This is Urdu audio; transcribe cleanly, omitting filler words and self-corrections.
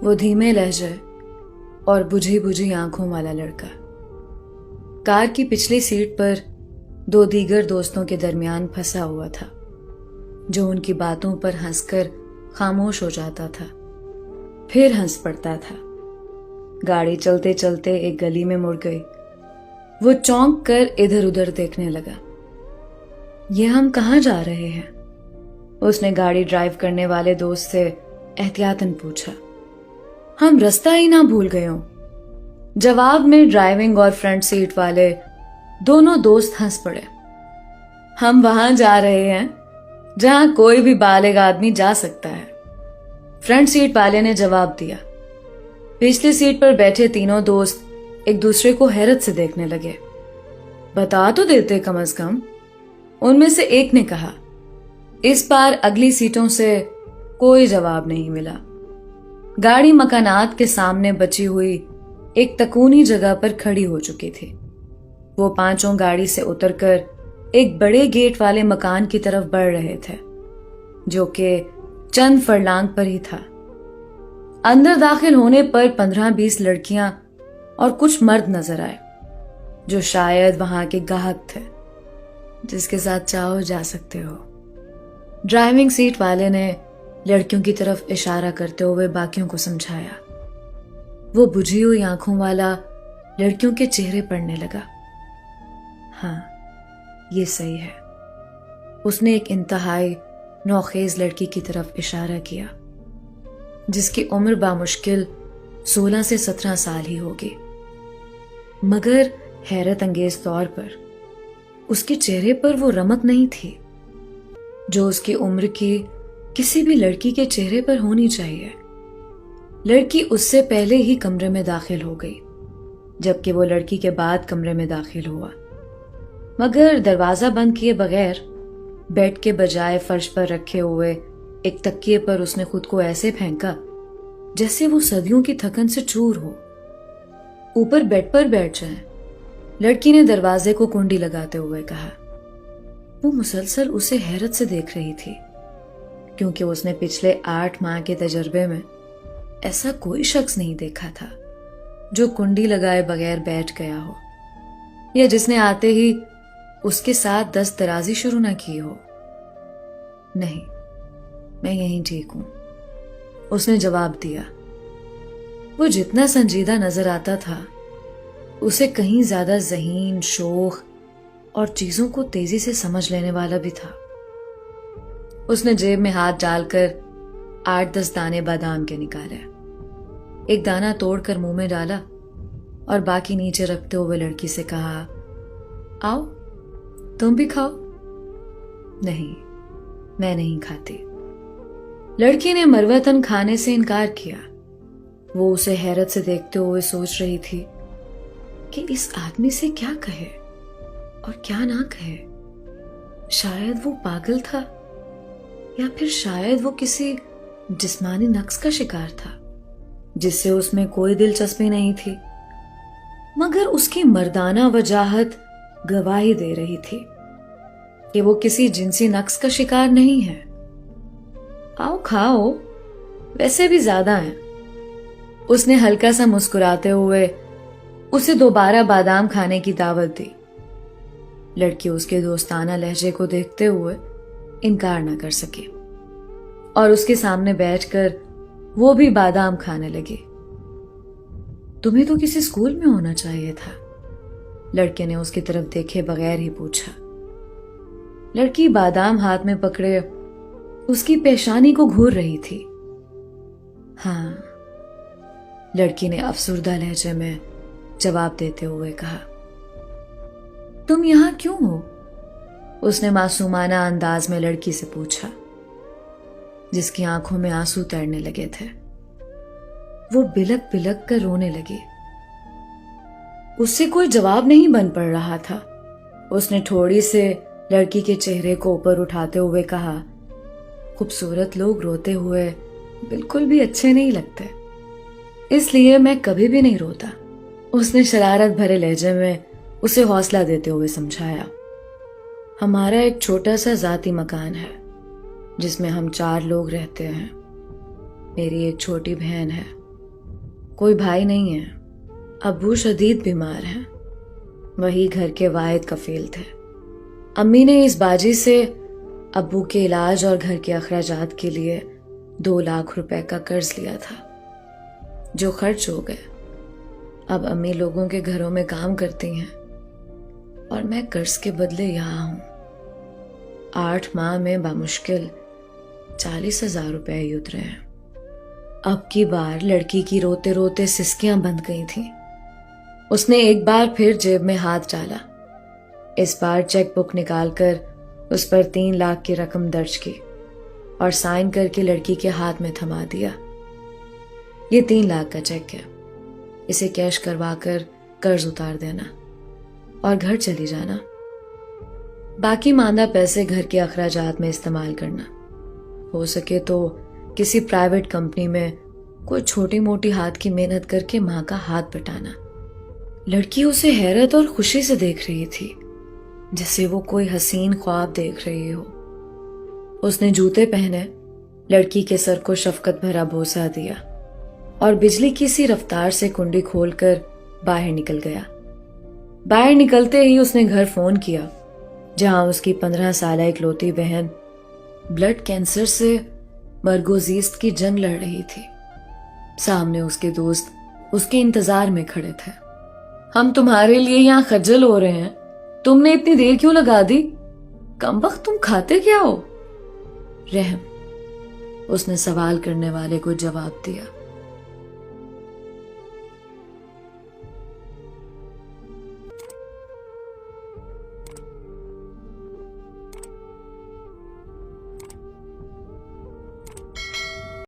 وہ دھیمے لہجے اور بجھی بجھی آنکھوں والا لڑکا کار کی پچھلی سیٹ پر دو دیگر دوستوں کے درمیان پھنسا ہوا تھا، جو ان کی باتوں پر ہنس کر خاموش ہو جاتا تھا، پھر ہنس پڑتا تھا۔ گاڑی چلتے چلتے ایک گلی میں مڑ گئی۔ وہ چونک کر ادھر ادھر دیکھنے لگا۔ یہ ہم کہاں جا رہے ہیں؟ اس نے گاڑی ڈرائیو کرنے والے دوست سے احتیاطاً پوچھا۔ ہم رستہ ہی نہ بھول گئے ہوں، جواب میں ڈرائیونگ اور فرنٹ سیٹ والے دونوں دوست ہنس پڑے۔ ہم وہاں جا رہے ہیں جہاں کوئی بھی بالغ آدمی جا سکتا ہے، فرنٹ سیٹ والے نے جواب دیا۔ پچھلی سیٹ پر بیٹھے تینوں دوست ایک دوسرے کو حیرت سے دیکھنے لگے۔ بتا تو دیتے کم از کم، ان میں سے ایک نے کہا۔ اس بار اگلی سیٹوں سے کوئی جواب نہیں ملا۔ گاڑی مکانات کے سامنے بچی ہوئی ایک تکونی جگہ پر کھڑی ہو چکی تھی۔ وہ پانچوں گاڑی سے اتر کر ایک بڑے گیٹ والے مکان کی طرف بڑھ رہے تھے، جو کہ چند فرلانگ پر ہی تھا۔ اندر داخل ہونے پر 15-20 لڑکیاں اور کچھ مرد نظر آئے، جو شاید وہاں کے گاہک تھے، جس کے ساتھ چاہو جا سکتے ہو۔ ڈرائیونگ سیٹ والے نے لڑکیوں کی طرف اشارہ کرتے ہوئے باقیوں کو سمجھایا۔ وہ بجھی ہوئی آنکھوں والا لڑکیوں کے چہرے پڑھنے لگا۔ ہاں، یہ صحیح ہے۔ اس نے ایک انتہائی نوخیز لڑکی کی طرف اشارہ کیا، جس کی عمر بامشکل 16 سے 17 سال ہی ہوگی، مگر حیرت انگیز طور پر اس کے چہرے پر وہ رمق نہیں تھی جو اس کی عمر کی کسی بھی لڑکی کے چہرے پر ہونی چاہیے۔ لڑکی اس سے پہلے ہی کمرے میں داخل ہو گئی، جبکہ وہ لڑکی کے بعد کمرے میں داخل ہوا، مگر دروازہ بند کیے بغیر بیڈ کے بجائے فرش پر رکھے ہوئے ایک تکیے پر اس نے خود کو ایسے پھینکا جیسے وہ صدیوں کی تھکن سے چور ہو۔ اوپر بیڈ پر بیٹھ جائیں، لڑکی نے دروازے کو کنڈی لگاتے ہوئے کہا۔ وہ مسلسل اسے حیرت سے دیکھ رہی تھی، کیونکہ اس نے پچھلے 8 ماہ کے تجربے میں ایسا کوئی شخص نہیں دیکھا تھا جو کنڈی لگائے بغیر بیٹھ گیا ہو، یا جس نے آتے ہی اس کے ساتھ دست درازی شروع نہ کی ہو۔ نہیں، میں یہیں ٹھیک ہوں، اس نے جواب دیا۔ وہ جتنا سنجیدہ نظر آتا تھا، اسے کہیں زیادہ ذہین، شوخ اور چیزوں کو تیزی سے سمجھ لینے والا بھی تھا۔ اس نے جیب میں ہاتھ ڈال کر 8-10 دانے بادام کے نکالے، ایک دانہ توڑ کر منہ میں ڈالا اور باقی نیچے رکھتے ہوئے لڑکی سے کہا، آؤ تم بھی کھاؤ۔ نہیں، میں نہیں کھاتی۔ لڑکی نے مروتن کھانے سے انکار کیا۔ وہ اسے حیرت سے دیکھتے ہوئے سوچ رہی تھی کہ اس آدمی سے کیا کہے اور کیا نہ کہے۔ شاید وہ پاگل تھا، یا پھر شاید وہ کسی جسمانی نقص کا شکار تھا جس سے اس میں کوئی دلچسپی نہیں تھی، مگر اس کی مردانہ وجاہت گواہی دے رہی تھی کہ وہ کسی جنسی نقص کا شکار نہیں ہے۔ آؤ کھاؤ، ویسے بھی زیادہ ہیں۔ اس نے ہلکا سا مسکراتے ہوئے اسے دوبارہ بادام کھانے کی دعوت دی۔ لڑکی اس کے دوستانہ لہجے کو دیکھتے ہوئے انکار نہ کر سکی اور اس کے سامنے بیٹھ کر وہ بھی بادام کھانے لگی۔ تمہیں تو کسی اسکول میں ہونا چاہیے تھا، لڑکے نے اس کی طرف دیکھے بغیر ہی پوچھا۔ لڑکی بادام ہاتھ میں پکڑے اس کی پیشانی کو گھور رہی تھی۔ ہاں، لڑکی نے افسردہ لہجے میں جواب دیتے ہوئے کہا۔ تم یہاں کیوں ہو؟ اس نے معصومانہ انداز میں لڑکی سے پوچھا، جس کی آنکھوں میں آنسو تیرنے لگے تھے۔ وہ بلک بلک کر رونے لگی۔ اس سے کوئی جواب نہیں بن پڑ رہا تھا۔ اس نے تھوڑی سے لڑکی کے چہرے کو اوپر اٹھاتے ہوئے کہا، خوبصورت لوگ روتے ہوئے بالکل بھی اچھے نہیں لگتے، اس لیے میں کبھی بھی نہیں روتا۔ اس نے شرارت بھرے لہجے میں اسے حوصلہ دیتے ہوئے سمجھایا۔ ہمارا ایک چھوٹا سا ذاتی مکان ہے جس میں ہم 4 لوگ رہتے ہیں۔ میری ایک چھوٹی بہن ہے کوئی بھائی نہیں ہے. ابو شدید بیمار ہیں. وہی گھر کے واحد کفیل تھے. امی نے اس باجی سے ابو کے علاج اور گھر کے اخراجات کے لیے 2 لاکھ روپے کا قرض لیا تھا جو خرچ ہو گئے. اب امی لوگوں کے گھروں میں کام کرتی ہیں اور میں قرض کے بدلے یہاں ہوں. 8 ماہ میں بامشکل 40,000 روپے ہی اترے ہیں. اب کی بار لڑکی کی روتے روتے سسکیاں بند گئی تھیں. اس نے ایک بار پھر جیب میں ہاتھ ڈالا. اس بار چیک بک نکال کر اس پر 3 لاکھ کی رقم درج کی اور سائن کر کے لڑکی کے ہاتھ میں تھما دیا. یہ 3 لاکھ کا چیک ہے. اسے کیش کروا کر قرض اتار دینا اور گھر چلی جانا. باقی ماندہ پیسے گھر کے اخراجات میں استعمال کرنا. ہو سکے تو کسی پرائیویٹ کمپنی میں کوئی چھوٹی موٹی ہاتھ کی محنت کر کے ماں کا ہاتھ بٹانا. لڑکی اسے حیرت اور خوشی سے دیکھ رہی تھی جیسے وہ کوئی حسین خواب دیکھ رہی ہو. اس نے جوتے پہنے، لڑکی کے سر کو شفقت بھرا بوسہ دیا اور بجلی کی سی رفتار سے کنڈی کھول کر باہر نکل گیا. باہر نکلتے ہی اس نے گھر فون کیا جہاں اس کی 15 سالہ اکلوتی بہن بلڈ کینسر سے مرگوزیست کی جنگ لڑ رہی تھی. سامنے اس کے دوست اس کے انتظار میں کھڑے تھے. ہم تمہارے لیے یہاں خجل ہو رہے ہیں، تم نے اتنی دیر کیوں لگا دی؟ کمبخت تم کھاتے کیا ہو؟ رحم، اس نے سوال کرنے والے کو جواب دیا.